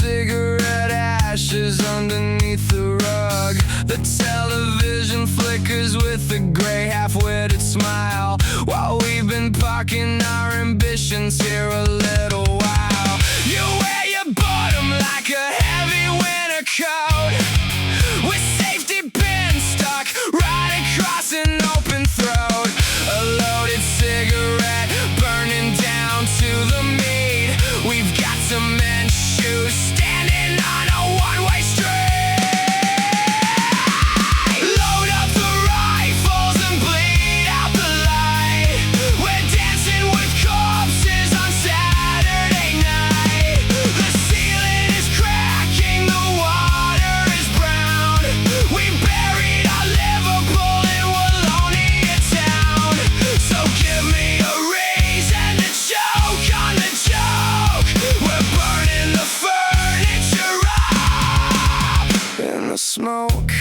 cigarette ashes underneath the rug. The television flickers with a gray half-witted smile, while we've been parking our ambitions here a little while. You wear your boredom like a heavy winter coat, with safety pins stuck right across an open throat. A loaded cigarette burning down to the meat. We've got some men's shoes standing on a one-way street. Load up the rifles and bleed out the light. We're dancing with corpses on Saturday night. The ceiling is cracking, the water is brown. We buried our Liverpool in Wallonia town. So give me a reason to choke on the joke. We're burning the furniture up in the smoke.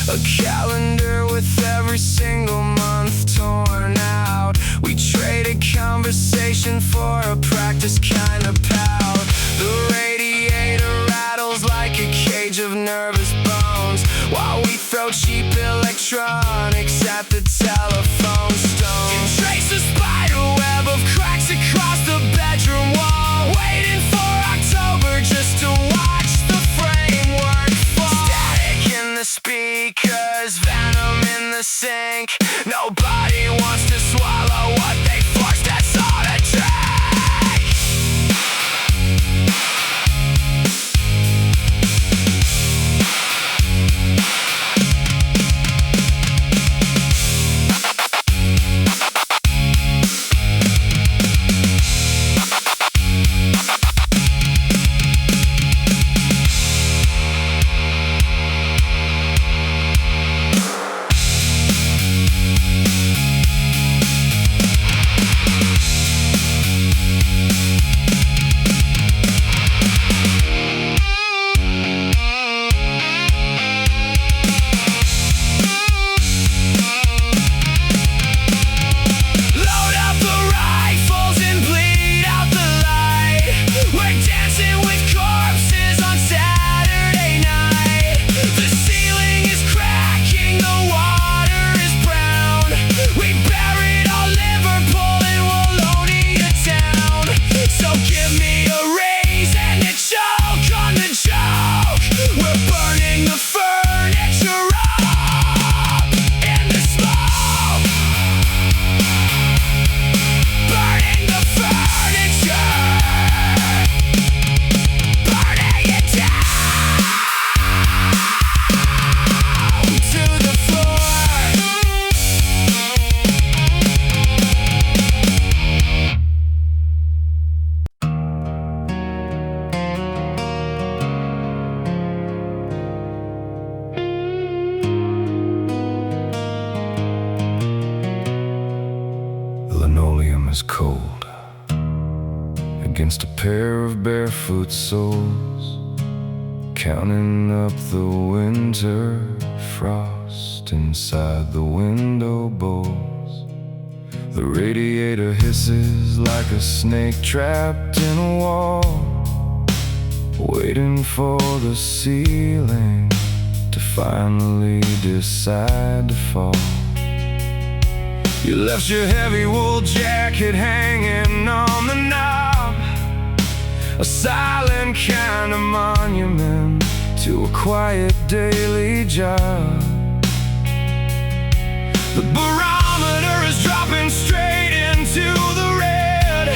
A calendar with every single month torn out. We traded conversation for a practice kind of pout. The radiator rattles like a cage of nervous bones, while we throw cheap electronics at the telephone stone. You trace a spider web of cracks across the bedroom wall, waiting for October just to watch the framework fall. Static in the speakers, venom in the sink. Nobody wants to swallow what they forced us all to drink. Load up the rifles and bleed out the light. We're dancing with corpses on Saturday night. The ceiling is cracking, the water is brown. We buried our Liverpool in Wallonia town. So give me a reason to choke on the joke. We're burning the furniture up in the smoke. Burning the furniture, burning it down to the floor. The linoleum is cold against a pair of barefoot soles, counting up the winter frost inside the window bowls. The radiator hisses like a snake trapped in a wall, waiting for the ceiling to finally decide to fall. You left your heavy wool jacket hanging on the knob, a silent kind of monument to a quiet daily job. The barometer is dropping straight into the red.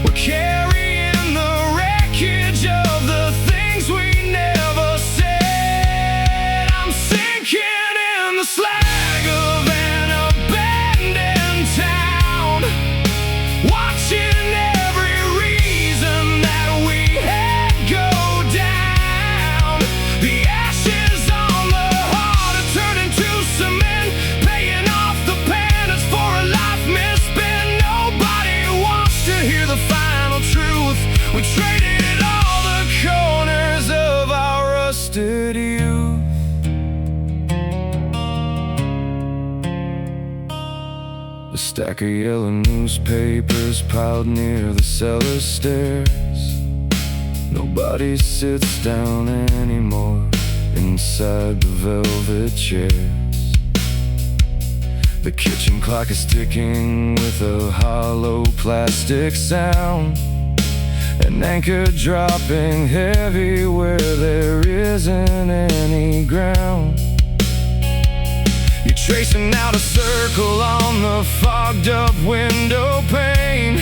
We're carrying the wreckage of the things we never said. I'm sinking in the slag of an abandoned town, watching every reason that we had go down. The ashes on the heart are turning to cement, paying off the penance for a life misspent. Stack of yellow newspapers piled near the cellar stairs. Nobody sits down anymore inside the velvet chairs. The kitchen clock is ticking with a hollow plastic sound. An anchor dropping heavy where there isn't any ground. You're tracing out a circle on the fogged up window pane,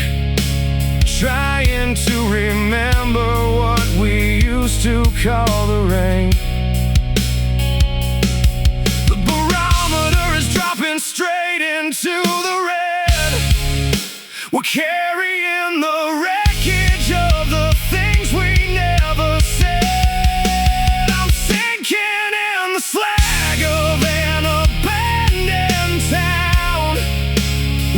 trying to remember what we used to call the rain. The barometer is dropping straight into the red. We're carrying the wreckage of the things we never said. I'm sinking in the slag of an abandoned town,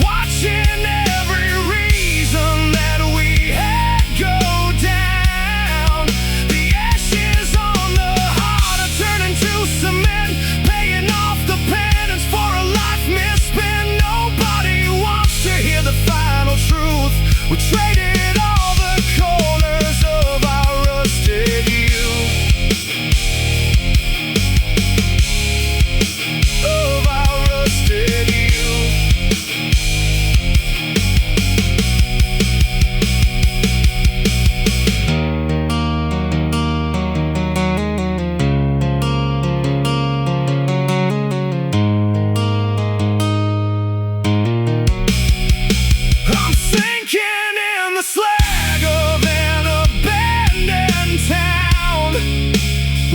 watching every reason that we had go down. The ashes on the heart are turning to cement, paying off the penance for a life misspent. Nobody wants to hear the final truth. We traded all the corners of our rusted youth, of our rusted youth. I'm sinking in the slag of an abandoned town,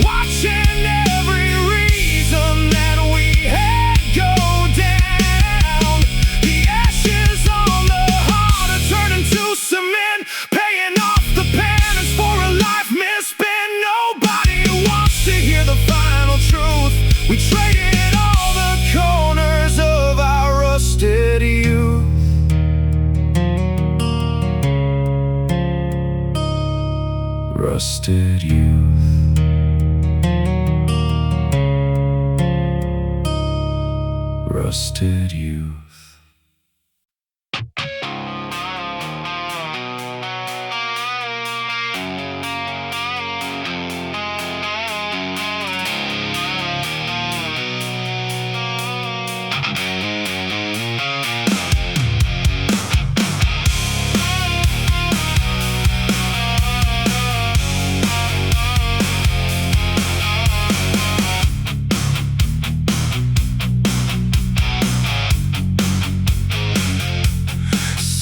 watching every reason that we had go down. The ashes on the heart are turning to cement, paying off the penance for a life misspent. Nobody wants to hear the final truth. We traded all the corners of our rusted youth. Rusted youth. Rusted youth.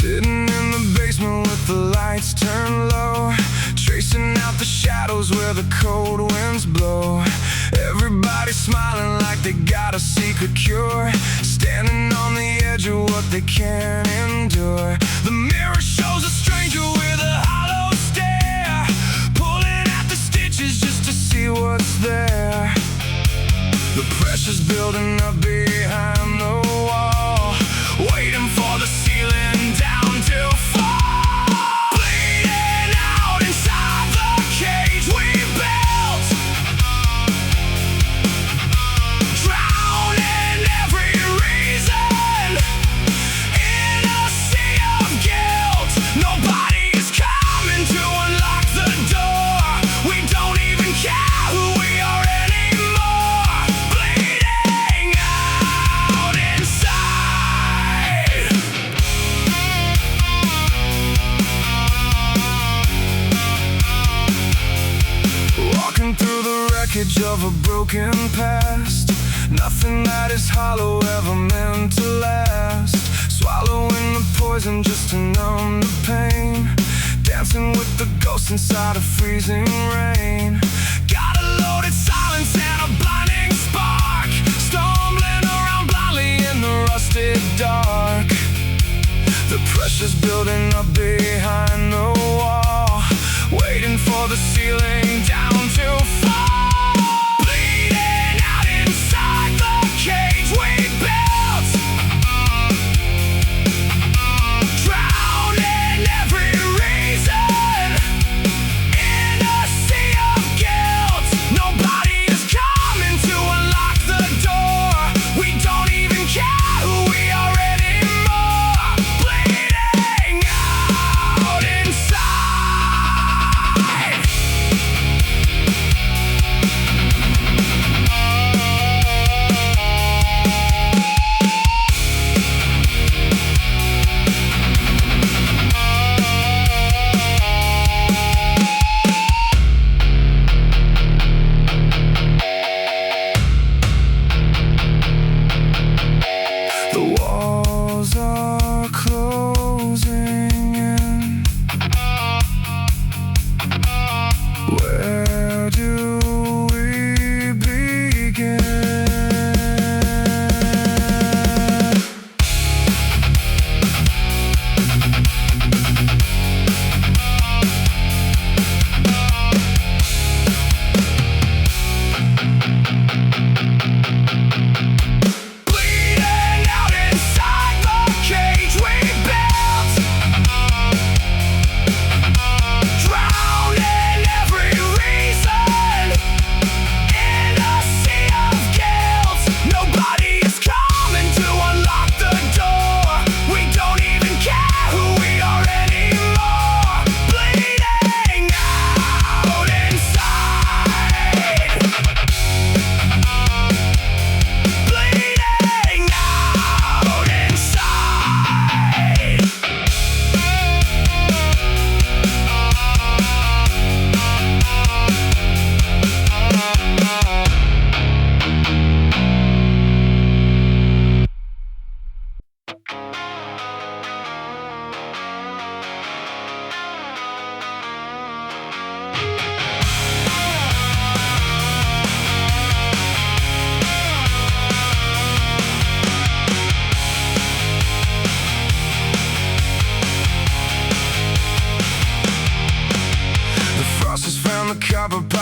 Sitting in the basement with the lights turned low, tracing out the shadows where the cold winds blow. Everybody smiling like they got a secret cure, standing on the edge of what they can't endure. The mirror shows a stranger with a hollow stare, pulling at the stitches just to see what's there. The pressure's building up behind the wall, waiting for the ceiling down to fall. Bleeding out inside the cage we built, drowning every reason in a sea of guilt. Nobody's coming to unlock the door. We don't even care who we are anymore. Bleeding out inside. Walking through the wreckage of a broken past, nothing that is hollow ever meant to last. Swallowing the poison just to numb the pain, dancing with the ghosts inside of freezing rain. Got a loaded silence and a blinding spark, stumbling around blindly in the rusted dark. The pressure's building up behind the wall, waiting for the ceiling down to fall. Bleeding out inside the cage we built, drowning every reason in a sea of guilt. Nobody is coming to unlock the door. We don't even care who we are anymore.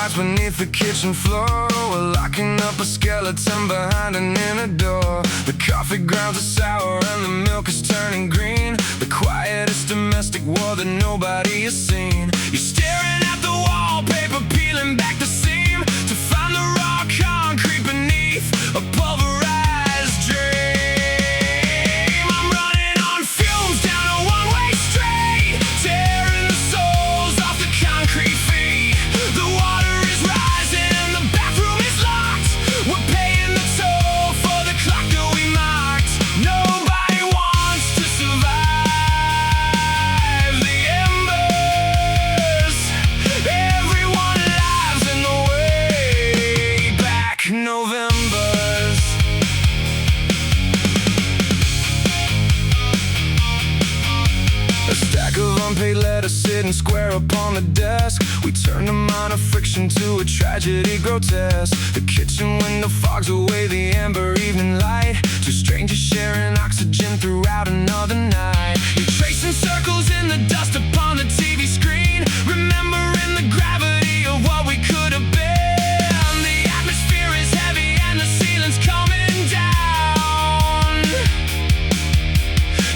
lights beneath the kitchen floor. We're locking up a skeleton behind an inner door. The coffee grounds are sour and the milk is turning green. The quietest domestic war that nobody has seen. You're staring at the wallpaper, peeling back the seam to find the raw concrete beneath a pulverized dream. I'm running on fumes down a one-way street, tearing the souls off the concrete feet. The water is rising and the bathroom is locked. We're paying the toll for the clock that we mocked. Nobody wants to survive the embers. Everyone lives in the way back Novembers. A stack of unpaid letters sitting square upon the desk. We turn a minor friction to a tragedy grotesque. The kitchen window fogs away the amber evening light. Two strangers sharing oxygen throughout another night. You're tracing circles in the dust upon the TV screen, remembering the gravity of what we could have been. The atmosphere is heavy and the ceiling's coming down.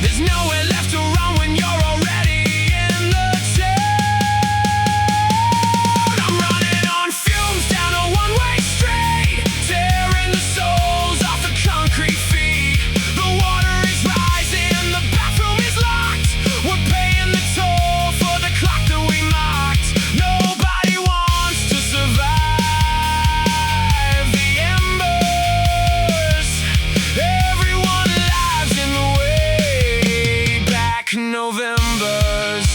There's nowhere left to run when you're already in the town. I'm running on fumes down a one-way street, tearing the souls off the concrete feet. The water is rising and the bathroom is locked. We're paying the toll for the clock that we mocked. Nobody wants to survive the embers. Everyone lives in the way back Novembers.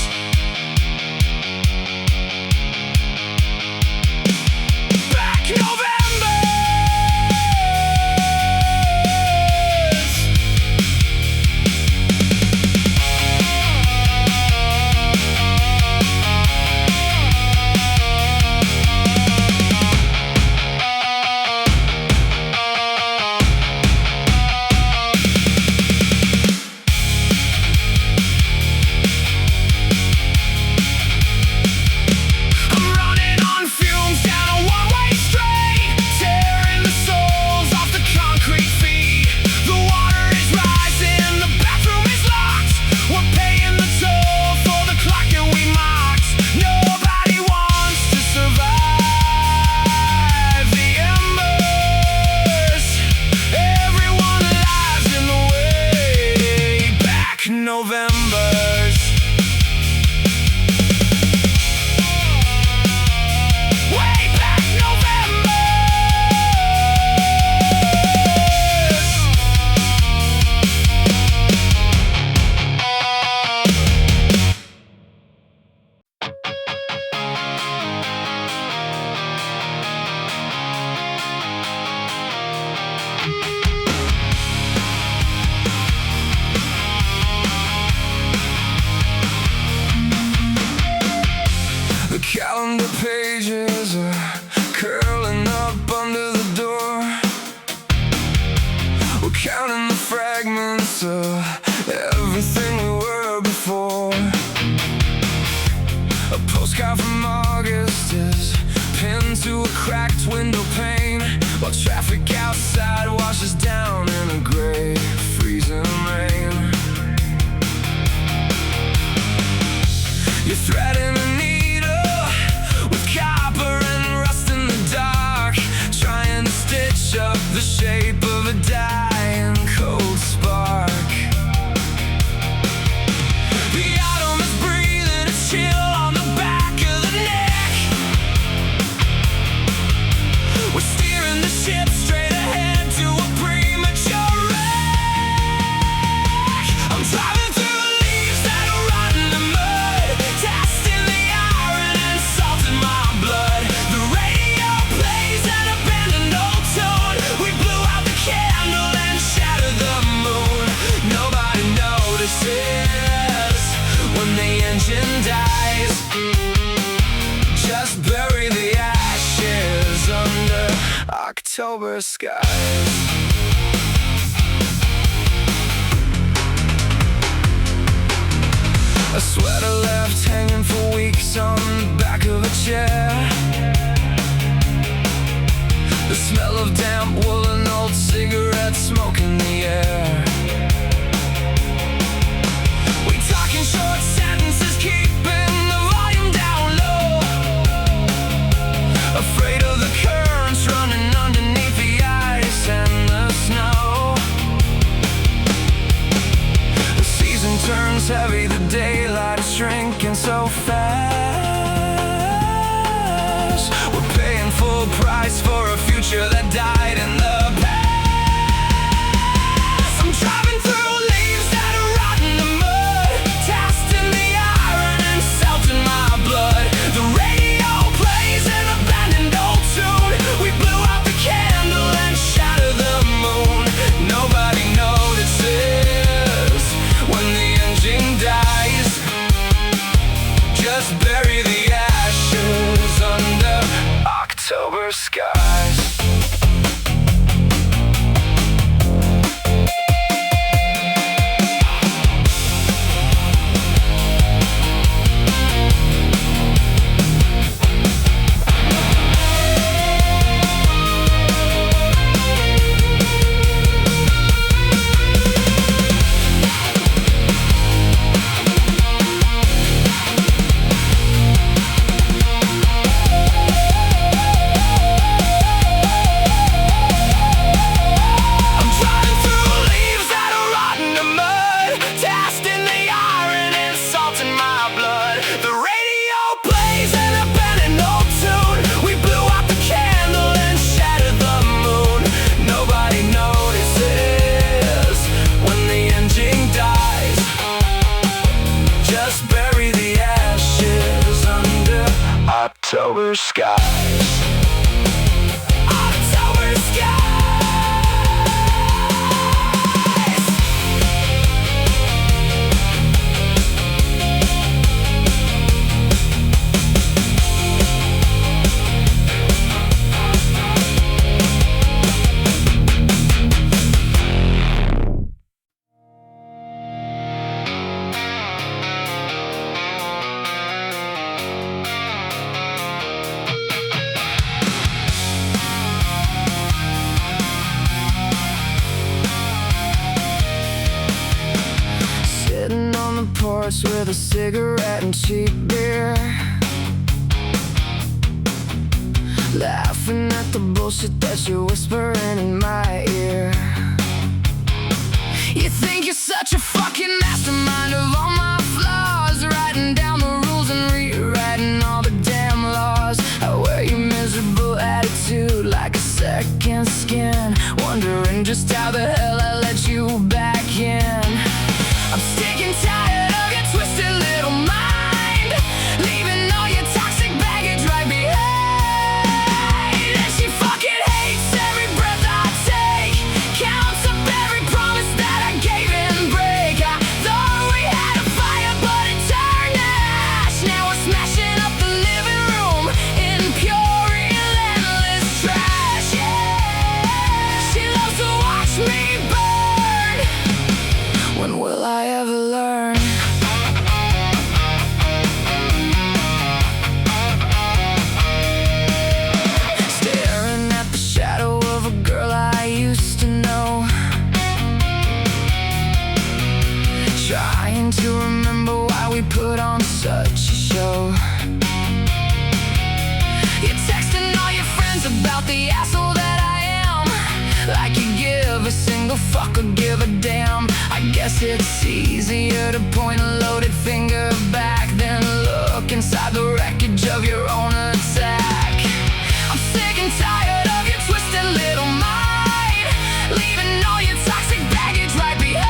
Back Novembers. I'm running on fumes down a one-way street, tearing the souls off the concrete feet. The water is rising, the bathroom is locked. We're paying the toll for the clock that we mocked. Nobody wants to survive the embers. Everyone lives in the way back Novembers. Way back Novembers. The calendar pages are curling up under the door. We're counting the fragments of everything we were before. A postcard from August is pinned to a cracked window pane, while traffic outside washes down in a gray, freezing rain. You're threading a needle with copper and rust in the dark, trying to stitch up the shape of a dying cold spark. The autumn is breathing a chill on the back of the neck. We're steering the ship straight ahead to a premature wreck. I'm driving through the leaves that are rotten in mud, testing the iron and salt in my blood. The radio plays an abandoned old tune. We blew out the candle and shattered the moon. Nobody notices when the engine dies. Just bury the ashes under October skies. A sweater left hanging for weeks on the back of a chair. Smell of damp wool and old cigarette smoke in the air. We talk in short sentences, keeping the volume down low. Afraid of the currents running underneath the ice and the snow. The season turns heavy, the daylight is shrinking so fast. We're paying full price for a future that died in the past. I'm driving through leaves that are rotting the mud, tasting the iron and salt in my blood. The radio plays an abandoned old tune. We blew out the candle and shattered the moon. Nobody notices when the engine dies. Just bury the ashes under October skies. October skies. October skies. Sitting on the porch with a cigarette and cheap beer, laughing at the bullshit that you're whispering in my ear. You think you're such a fucking mastermind of all my flaws, writing down the rules and rewriting all the damn laws. I wear your miserable attitude like a second skin, wondering just how the hell I let you back in. I'm sick and tired of your twisted little mind, leaving all your toxic baggage right behind. And she fucking hates every breath I take, counts up every promise that I gave and break. I thought we had a fire, but it turned to ash. Now we're smashing up the living room in pure, relentless trash. Yeah. She loves to watch me burn. When will I ever learn? Staring at the shadow of a girl I used to know, trying to remember why we put on such a show. You're texting all your friends about the asshole that I am, like you give a single fuck or give a damn. I guess it's easier to point a loaded finger back than look inside the wreckage of your own attack. I'm sick and tired of your twisted little mind, leaving all your toxic baggage right behind.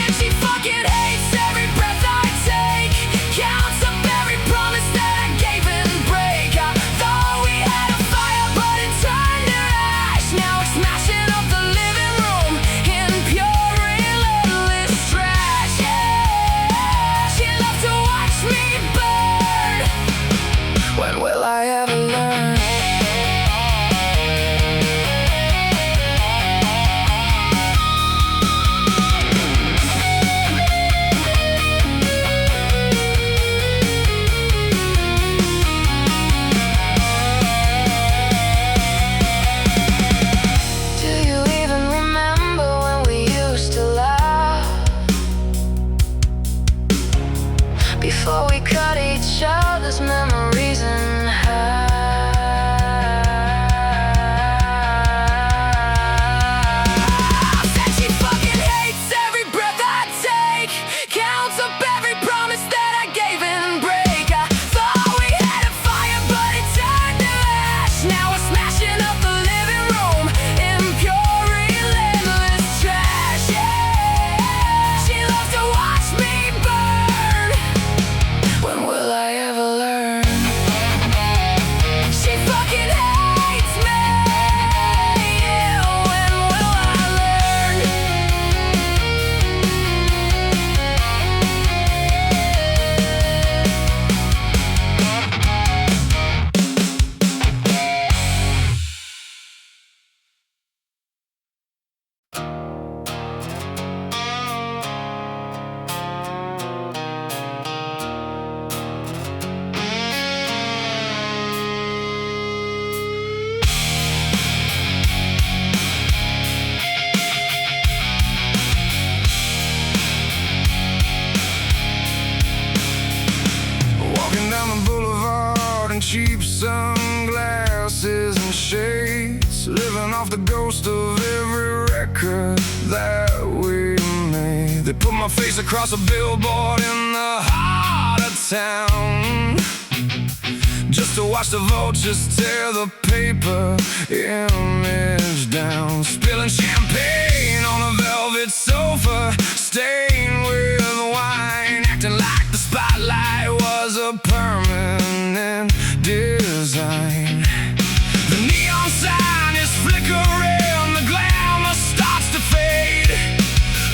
And she fucking hates every breath I take, counts up every promise that I gave and break. I thought we had a fire, but it turned to ash. Now we're smashing up the living room in pure, relentless trash. Yeah. before we cut each other's memories in half. Said she fucking hates every breath I take, counts up every promise that I gave and break. I thought we had a fire, but it turned to ash. Now we're smashing up the living room in pure relentless trash. Yeah, she loves to watch me burn. When will I ever learn? She fucking hates me. Yeah, when will I learn? Walking down the boulevard in cheap sunglasses and shades, living off the ghost of every record that we made. They put my face across a billboard in the heart of town, just to watch the vultures tear the paper image down. Spilling champagne on a velvet sofa, stained with wine, acting like the spotlight was a permanent design. The neon sign is flickering, the glamour starts to fade.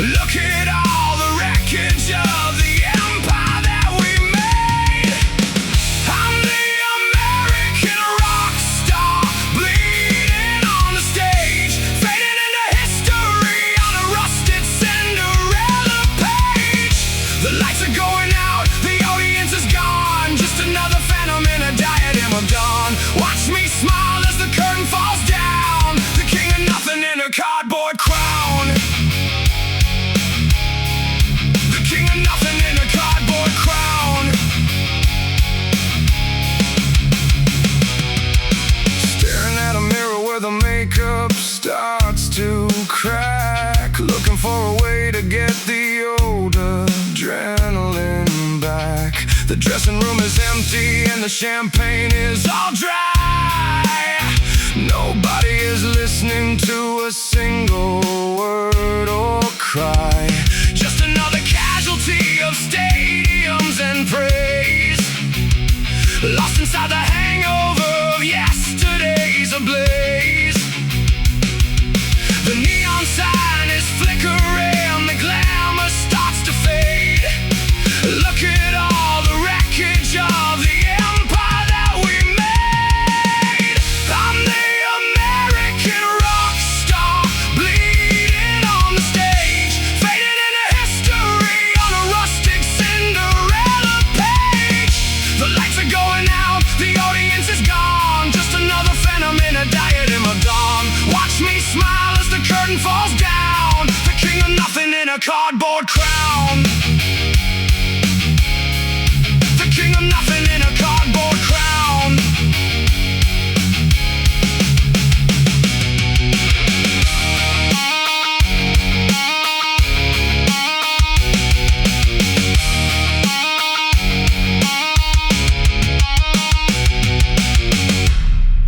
Look at all the wreckage of the empire that we made. I'm the American rock star, bleeding on the stage, fading into history on a rusted Cinderella page. The lights are going out, the audience is gone, just another phantom in a diadem of dawn. Watch me smile as the curtain falls down, the king of nothing in a cardboard crown. The king of nothing in a cardboard crown. Staring at a mirror where the makeup starts to crack, looking for a way to get the old adrenaline back. The dressing room is empty and the champagne is all dry. Nobody is listening to a single word or cry. Just another casualty of stadiums and praise, lost inside the hangover of yesterday's ablaze. The neon sign is flickering, the glamour starts to fade. Look at all the wreckage of the empire that we made. I'm the American rock star, bleeding on the stage, fading into history on a rustic Cinderella page. The lights are going out, the audience is gone, just another phantom in a diadem of dawn. Watch me smile as the curtain falls down, the king of nothing in a cardboard crown. The king of nothing in a cardboard crown.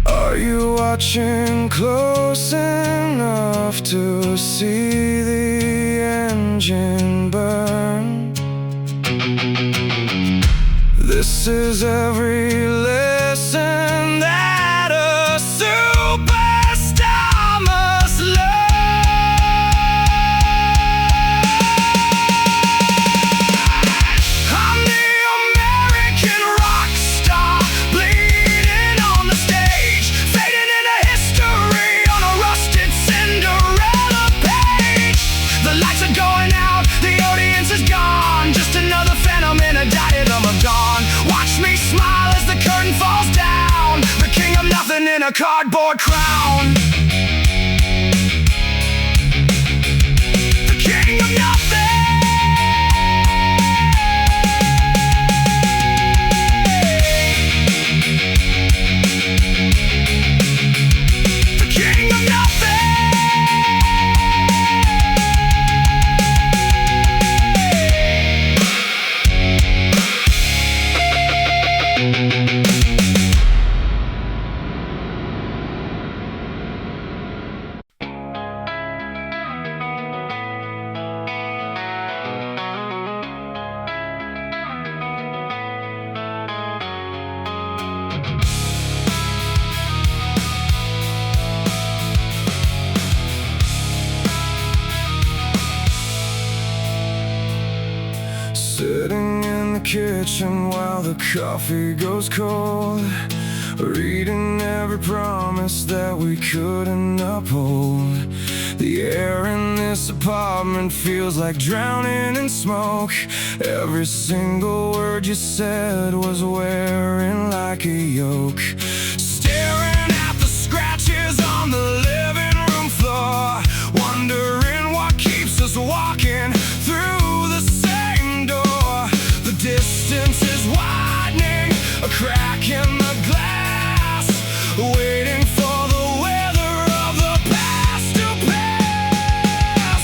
Are you watching close enough to see the engine burn? This is every lesson that a superstar must learn. I'm the American rock star, bleeding on the stage, fading into history on a rusted Cinderella page. The lights are going out, the audience is gone, just another phantom in a diadem of dawn. Watch me smile as the curtain falls down, the king of nothing in a cardboard crown. The king of nothing. Sitting in the kitchen while the coffee goes cold, reading every promise that we couldn't uphold. The air in this apartment feels like drowning in smoke. Every single word you said was wearing like a yoke. Staring at the scratches on the living room floor, wondering what keeps us walking through the same door. The distance is widening, a crack in the glass, waiting for the weather of the past to pass.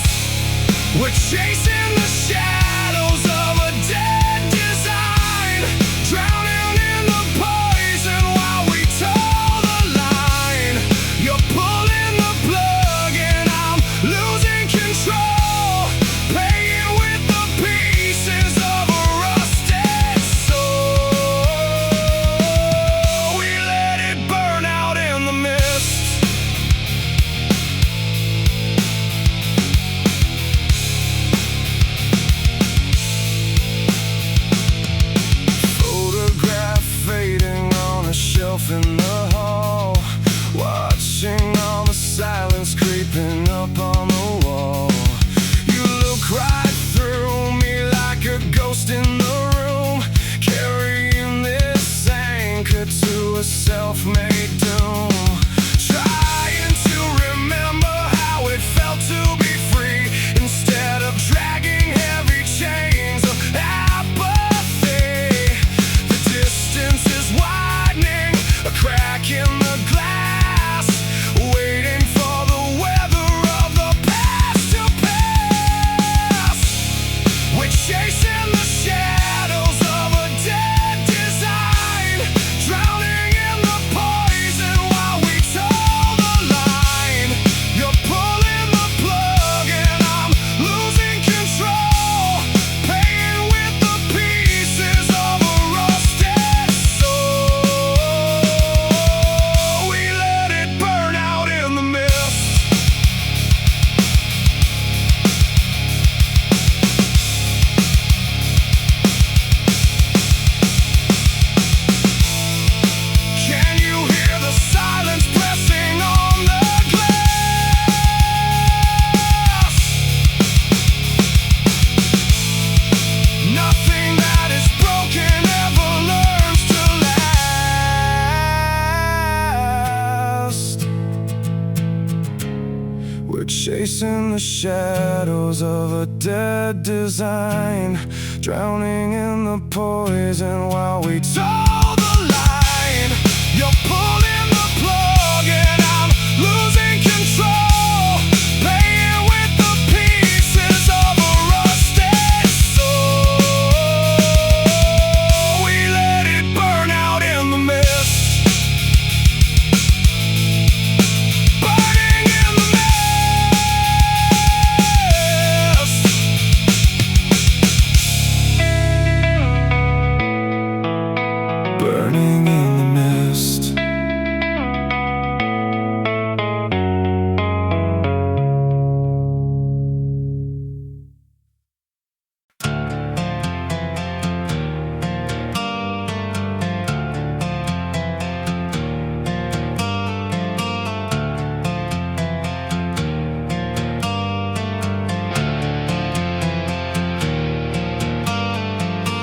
We're chasing the shadows of a dead design, drowning in the poison while we toe the line. You're pulling the plug and I'm losing control, playing with the pieces of a rusted soul. We let it burn out in the mist. Photograph fading on a shelf in the hall, watching all the silence creeping up on the wall. You look right through me like a ghost in the room, carrying this anchor to a self-made doom. Trying to remember how it felt to be free, instead of dragging heavy chains of apathy. The distance is widening, a crack in the glass, waiting for the weather of the past to pass. We're chasing the shadows of a dead design, drowning in the poison while we toe the line. You're pulling the plug and I'm losing control, playing with the pieces of a rusted soul. We let it burn out in the mist. Can you hear the silence pressing on the glass? Nothing that is broken ever learns to last. We're chasing the shadows of a dead design, drowning in the poison while we toe the line. You're pulling the plug and I'm losing control, playing with the pieces of a rusted soul. We let it burn out in the mist. Burning in the mist. Burning in the mist.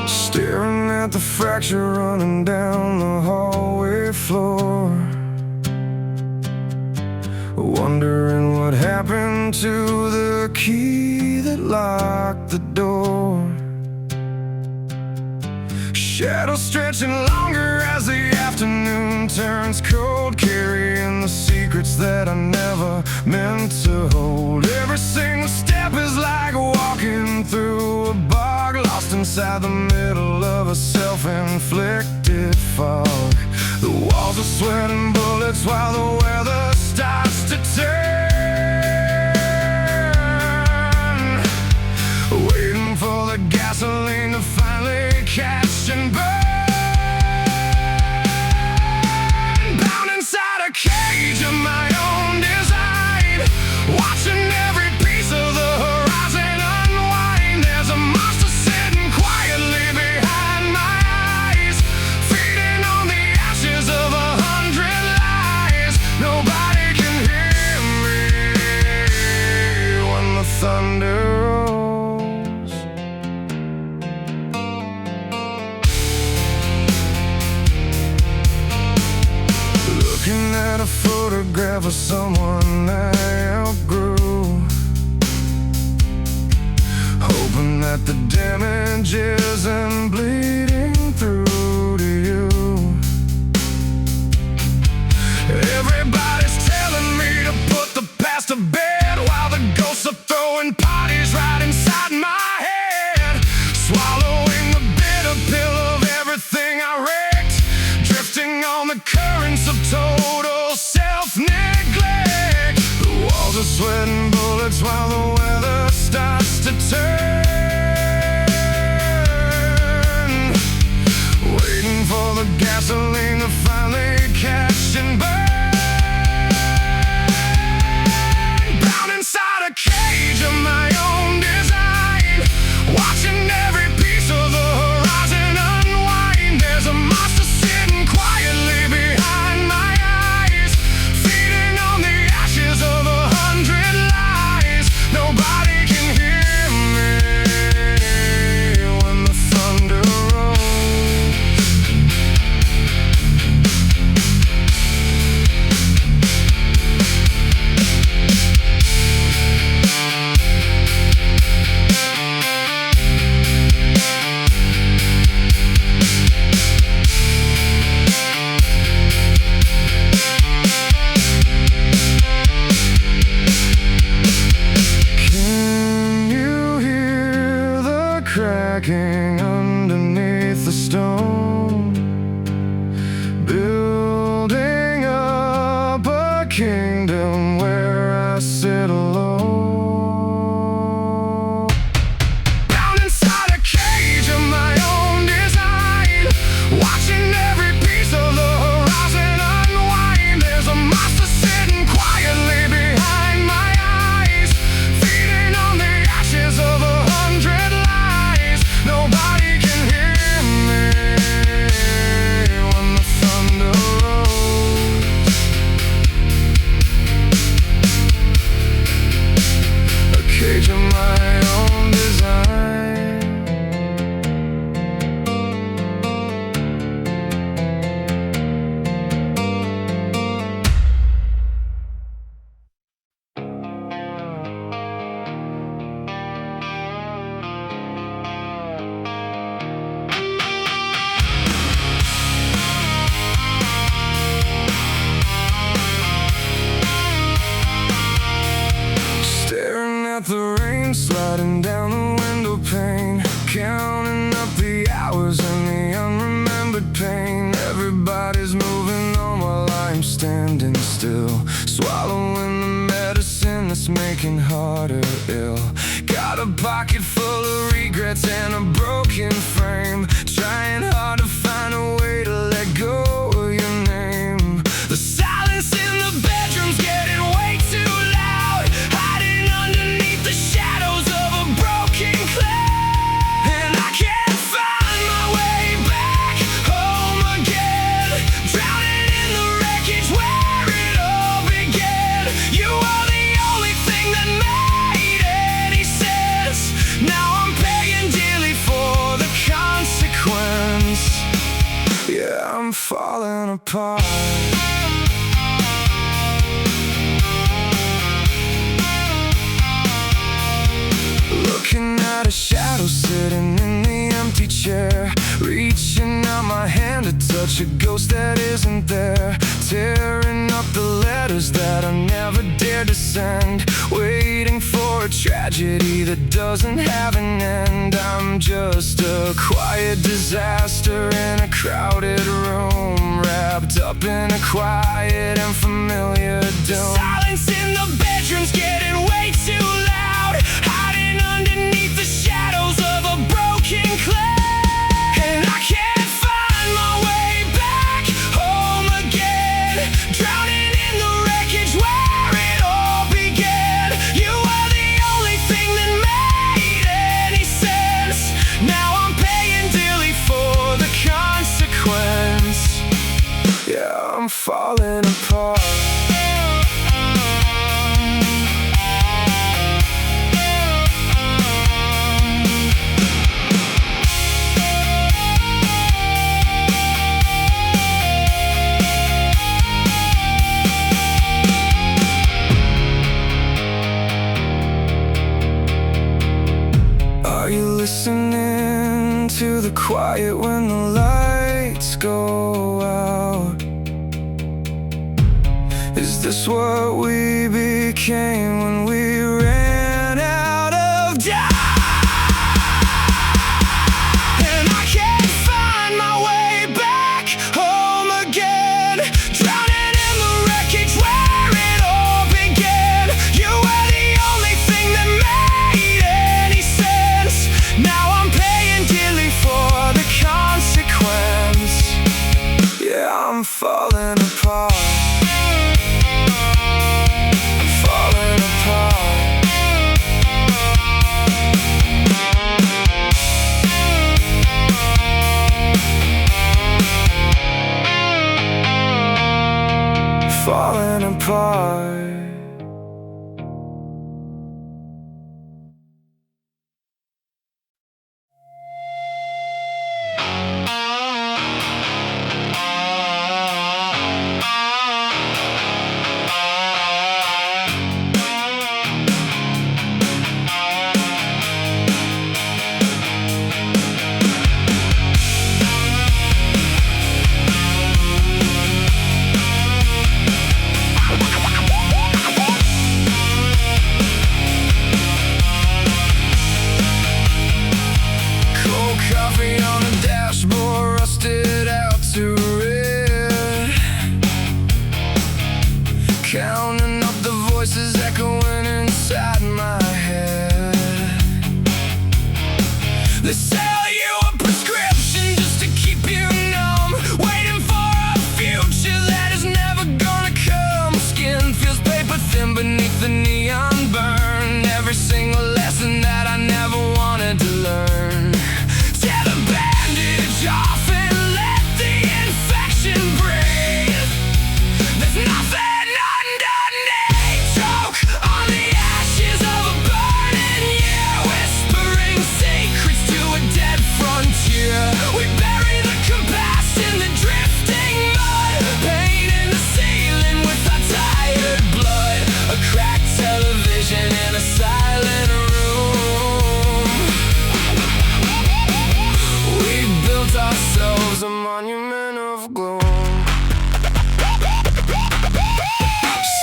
Staring at the fracture running down the hallway floor, wondering what happened to the key that locked the door. Shadows stretching longer as the afternoon turns cold, carrying the secrets that I never meant to hold. Every single step is like walking through a bog, lost inside the middle of a self-inflicted fog. The walls are sweating bullets while the weather starts to turn, waiting for the gasoline to finally catch and burn. Bound inside a cage of my own design, watching every piece of the horizon unwind. There's a monster sitting quiet a photograph of someone I outgrew, hoping that the damage isn't bleeding through to you. Everybody's telling me to put the past to bed, while the ghosts are throwing parties right inside my head, swallowing the bitter pill of everything I wrecked, drifting on the currents of total self-neglect. The walls are sweating bullets while the weather starts to turn, waiting for the gasoline to finally catch and burn. Bound inside a cage of my own design, watching every piece of the horizon unwind. There's a monster sitting quietly behind my eyes, feeding on the ashes of 100 lies. Nobody can hear me when the thunder rolls. Can you hear the cracking underneath the stone, building up a kingdom where I sit alone? Bound inside a cage of my own design, watching every piece of the horizon unwind. There's a monster sitting quietly behind my eyes, feeding on the ashes of 100 lies. Nobody can hear me when the thunder rolls. A cage of my own design. Staring at the rain sliding down the window pane, counting up the hours and the unremembered pain. Everybody's moving on while I'm standing still, swallowing the medicine that's making harder ill. Got a pocket full of regrets and a broken frame, trying hard to find a way to let go of your name. The silence in the bedroom's getting way too loud, hiding underneath the shadows of a broken cloud. And I can't find my way back home again, drowning in the wreckage where it all began. You are the only thing that made any sense. Now I'm paying dearly for the consequence. Yeah, I'm falling apart. Looking at a shadow sitting in the empty chair, reaching out my hand to touch a ghost that isn't there, tearing up the letters that I never dared to send, waiting for a tragedy that doesn't have an end. I'm just a quiet disaster in a crowded room, wrapped up in a quiet and familiar doom. Silence in the bedroom's getting way too loud, hiding underneath the shadows of a broken cloud. And I can't find my way back home again, drowning in the wreckage where it all began. You are the only thing that made any sense. Now I'm paying dearly for the consequence. Yeah, I'm falling apart. quiet when the lights go out. Is this what we became when we ran out of time? And I can't find my way back home again, drowning in the wreckage where it all began. You were the only thing that made any sense. Now I'm paying dearly for the consequence. Yeah, I'm falling apart. Falling apart. Coffee on the dashboard, rusted out to red. Counting up the voices echoing inside my head. They sell you a prescription just to keep you numb, waiting for a future that is never gonna come. Skin feels paper thin beneath the neon burn. Every single lesson that I never wanted to learn. Tear the bandage off and let the infection breathe. There's nothing underneath. Choke on the ashes of a burning year, whispering secrets to a dead frontier. We bury the compass in the drifting mud, painting the ceiling with our tired blood. A cracked television in a silent room. We built ourselves a monument of gloom.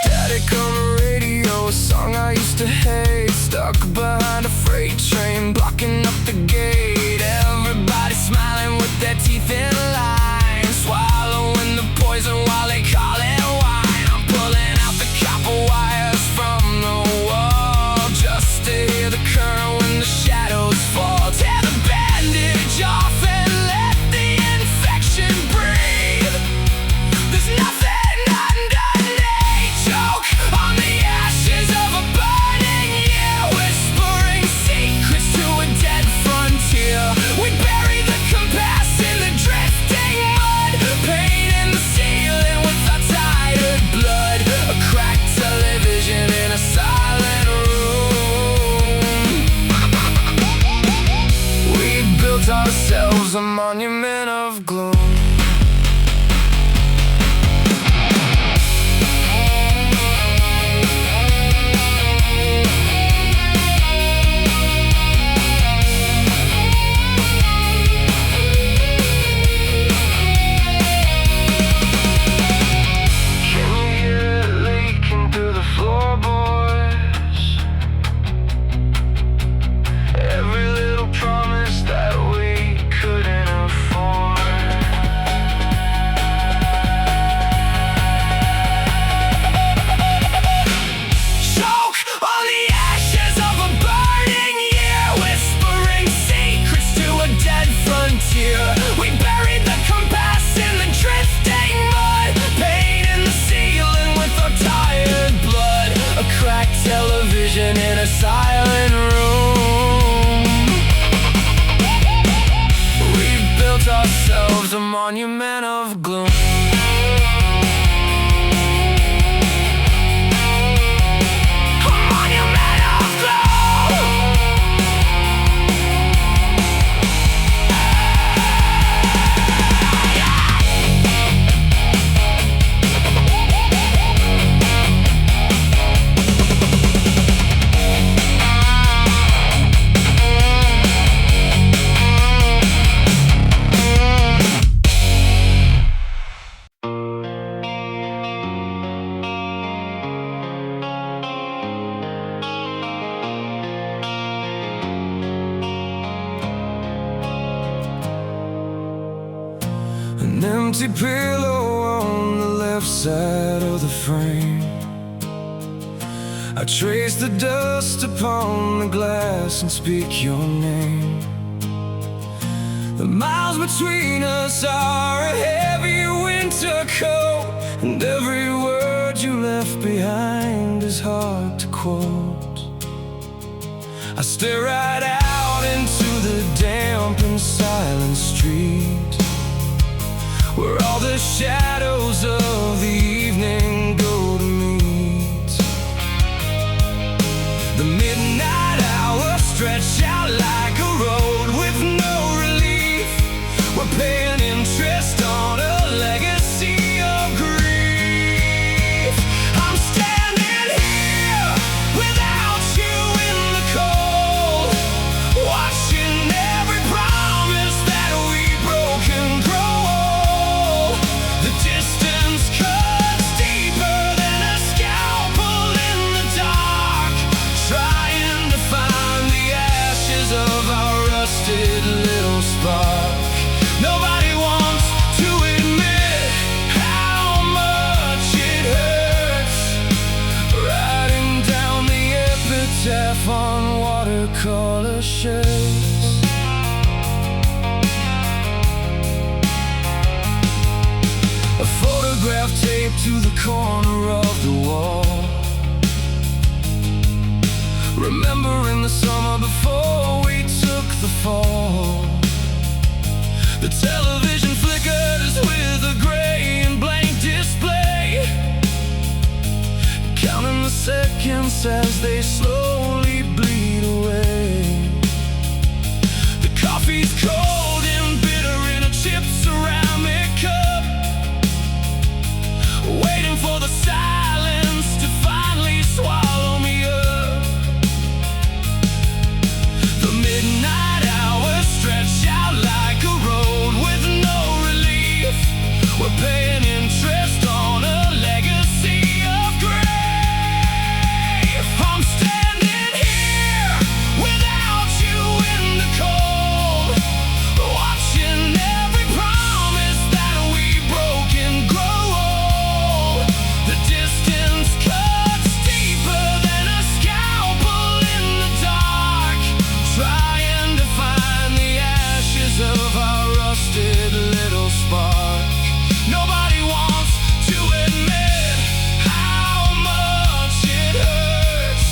Static on the radio, a song I used to hate. Stuck behind a freight train, blocking up the gate. Everybody smiling with their teeth in line, swallowing the poison while they call it wine. I'm pulling out the copper wires from the wall, just to hear the current when the shadows fall. Tear the bandage off and let the infection breathe. There's nothing underneath. Choke on the ashes of a burning year, whispering secrets to a dead frontier. We bury the compass in the drifting mud, painting the ceiling with our tired blood. A cracked television in a silent room. We built ourselves a monument of gloom. Can you hear it leaking through the floorboards? Every little promise that we couldn't afford. Choke on the ashes of a burning year, whispering secrets to a dead frontier. We buried the compass in the drifting mud, painting the ceiling with our tired blood. A cracked television in a silent room. We built ourselves a monument of gloom. A monument of gloom. An empty pillow on the left side of the frame. I trace the dust upon the glass and speak your name. The miles between us are a heavy winter coat, and every word you left behind is hard to quote. I stare right out into the damp and silent street, where all the shadows of the evening go to meet. The midnight hours stretch out like a road with no relief. We're paying interest on a legacy of grief. I'm standing here without you in the cold, watching every promise that we broke and grow old. The distance cuts deeper than a scalpel in the dark, trying to find the ashes of our rusted little spark. Nobody wants to admit how much it hurts, writing down the epitaph on watercolor shirts. A photograph taped to the corner of the wall, remembering the summer before we took the fall. The television flickers with a gray and blank display, counting the seconds as they slowly bleed away. The coffee's cold and bitter in a chip ceramic cup, waiting for the silence to finally swallow me up. The midnight hours stretch out like a road with no relief. We're paying interest on a legacy of grief. I'm standing here without you in the cold, watching every promise that we broke and grow old. The distance cuts deeper than a scalpel in the dark, trying to find the ashes of our rusted little spark. Nobody wants to admit how much it hurts,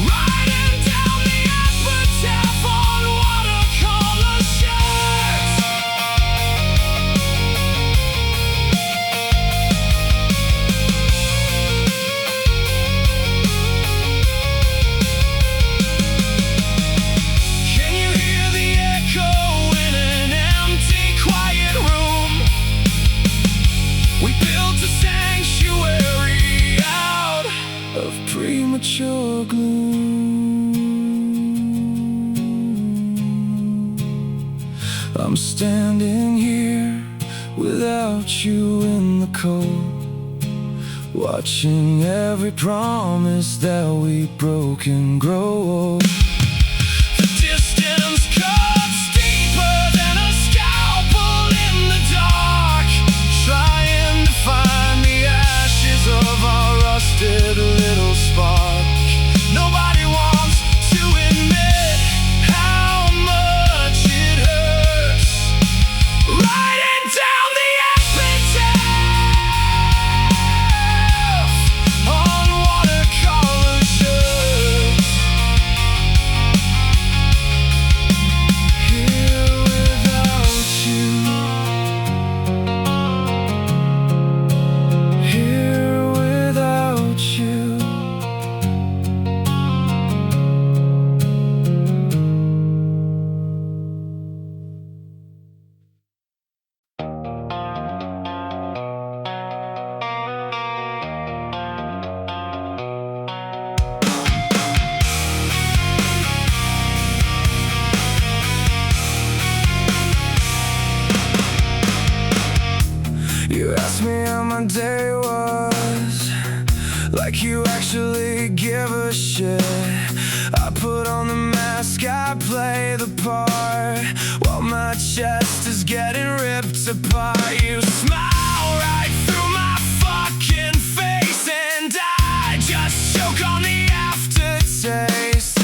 writing down the epitaph on watercolor shirts. Can you hear the echo in an empty, quiet room? We built a sanctuary out of premature gloom. I'm standing here without you in the cold, watching every promise that we broke and grow old. The distance cuts deeper than a scalpel in the dark, trying to find the ashes of our rusted little spark. Nobody wants to admit how much it hurts, writing down the epitaph on watercolor shirts. Here without you, here without you. You asked me how my day was, like you actually give a shit. I put on the mask, I play the part, while my chest is getting ripped apart. You smile right through my fucking face, and I just choke on the aftertaste.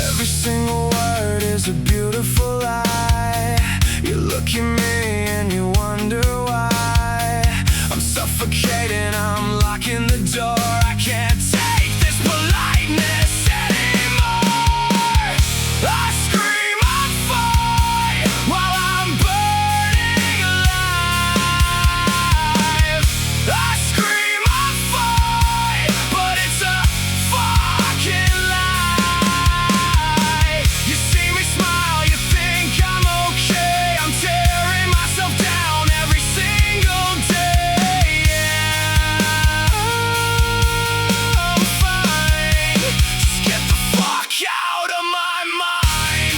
Every single word is a beautiful lie. You look at me and you wonder why. I'm suffocating, I'm locking the door. I can't take this politeness anymore. I scream, I fight, while I'm burning alive. I scream, I fight, but it's a fucking lie. You see me smile, you think I'm okay. I'm tearing myself down every single day. Yeah, I'm fine. Just get the fuck out of my mind.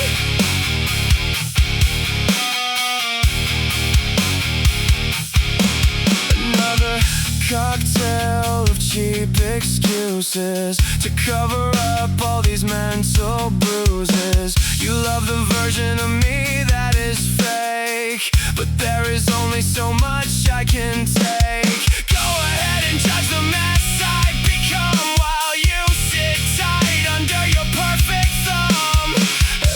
Another cocktail of cheap excuses to cover up all these mental bruises. You love the version of me that is fake, but there is only so much I can take. Go ahead and judge the mess I become while you sit tight under your perfect thumb.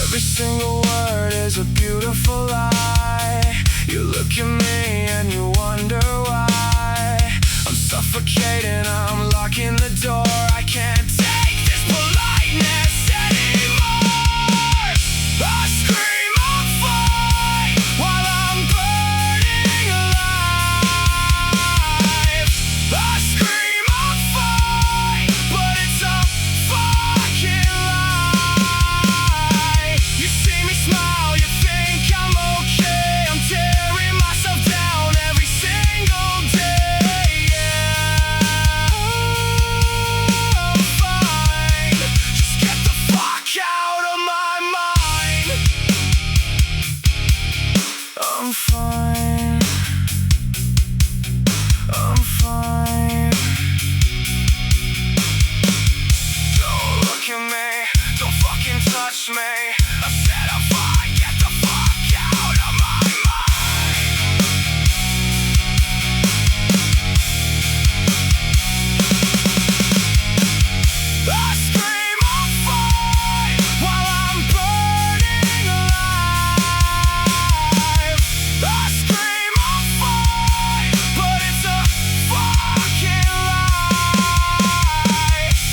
Every single word is a beautiful lie. You look at me and you wonder why. I'm suffocating, I'm locking the door. I can't take this politeness anymore. I scream, I fight, while I'm burning alive. I scream, I fight, but it's a fucking lie. You see me smile, you think I'm okay. I'm tearing myself down every single day. Yeah, I'm fine. Just get the fuck out of my mind. I'm fine. I'm fine. Don't look at me, don't fucking touch me. I said I'm fine, get the fuck out of my mind. I scream, I fight, while I'm burning alive. I scream, I fight, but it's a fucking lie.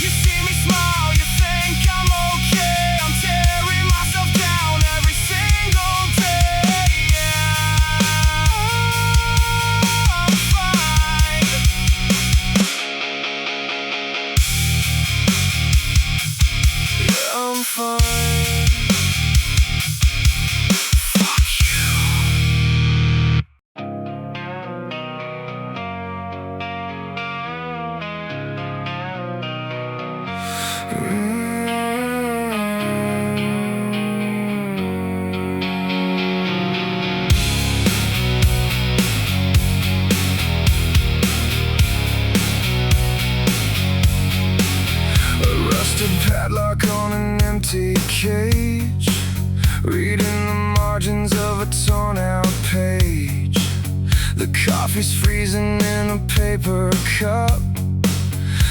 You see me smile, you think I'm okay. I'm tearing myself down every single day. Yeah, I'm fine. Yeah, I'm fine. Fuck you. A rusted padlock on an empty cage, reading the margins of a torn out page. The coffee's freezing in a paper cup.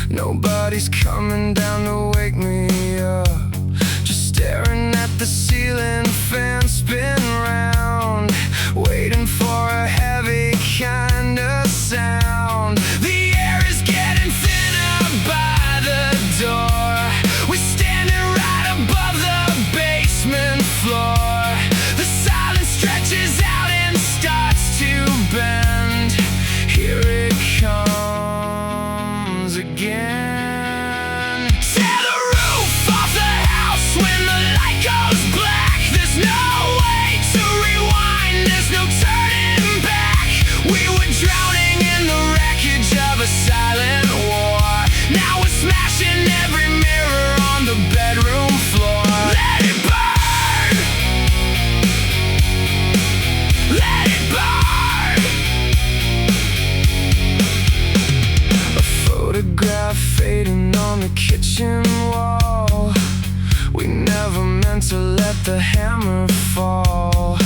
Nobody's coming down to wake me up. Just staring at the ceiling fan spin round, waiting for a heavy kind of sound. The air is getting thinner by the door. We're standing right above the basement floor. The silence stretches out and starts to bend. Here it comes again. Tear the roof off the house when the light goes black. There's no way to rewind, there's no turning back. We were drowning in the wreckage of a silent war. Now we're smashing every mirror on the bedroom floor. Let it burn! Let it burn! A photograph fading on the kitchen wall. We to let the hammer fall.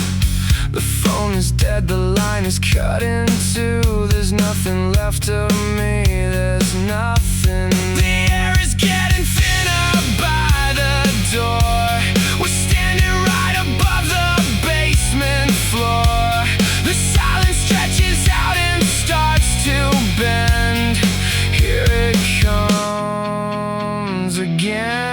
The phone is dead, the line is cut in two. There's nothing left of me, there's nothing. The air is getting thinner by the door. We're standing right above the basement floor. The silence stretches out and starts to bend. Here it comes again.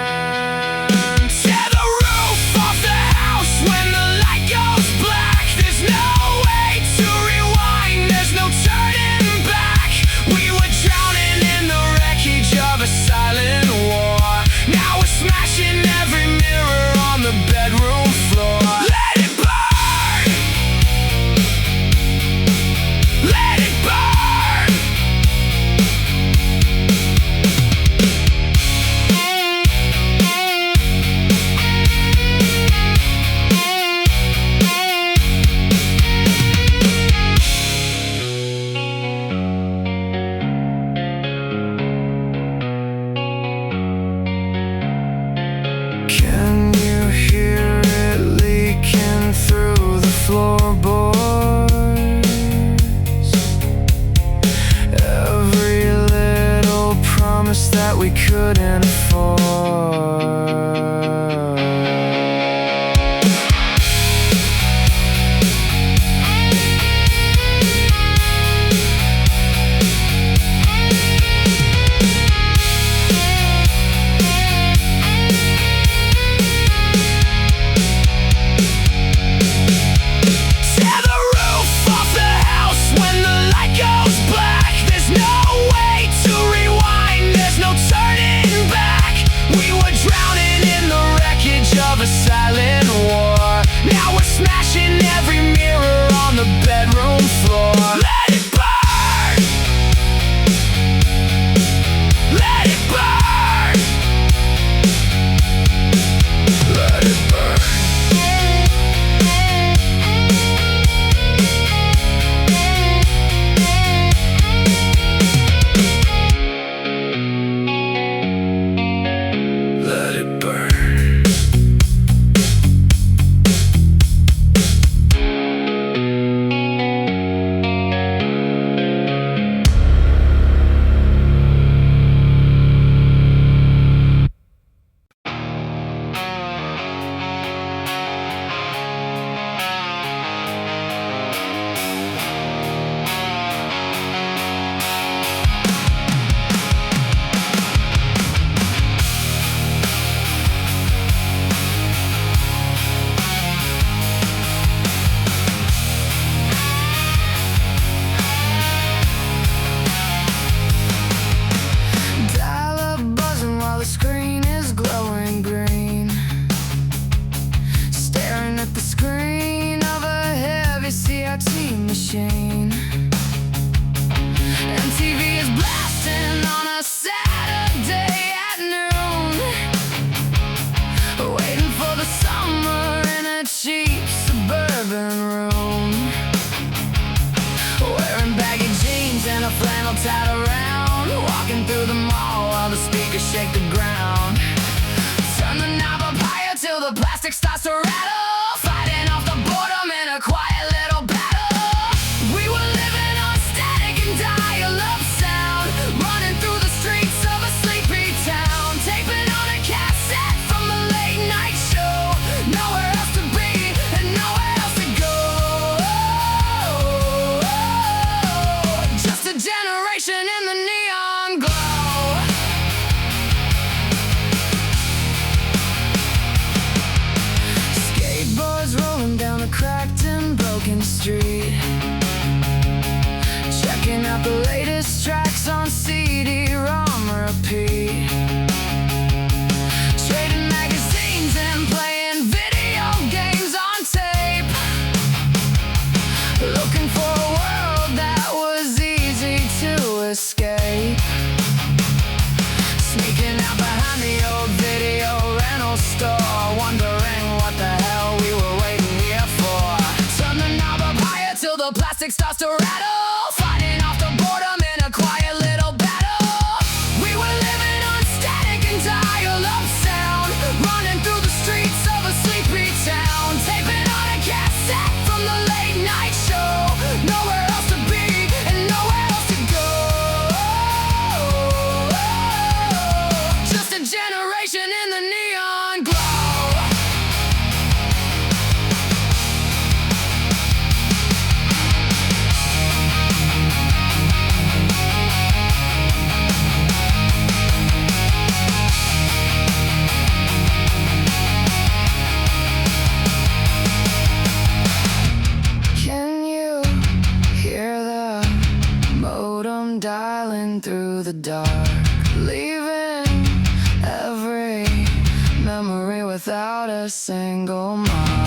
Can you hear it leaking through the floorboards? Every little promise that we couldn't afford. Silent war. Now we're smashing every mirror on the bedroom floor. Let it burn. Let it burn. Let it burn. Let it burn. Machine. And TV is blasting on a Saturday at noon, waiting for the summer in a cheap suburban room, wearing baggy jeans and a flannel tied around, walking through the mall while the speakers shake the ground. Turn the knob up higher till the plastic starts to rattle, fighting off the boredom in a quiet little battle. Street, checking out the latest tracks on CD-ROM repeat, trading magazines and playing video games on tape, looking for a world that was easy to escape, sneaking out behind the old video rental store, wondering what the hell we were waiting here for. Turn the knob up higher till the plastic starts to rattle, fighting off the boredom in a quiet little battle. We were living on static and dial-up sound, running through the streets of a through the dark, leaving every memory without a single mark.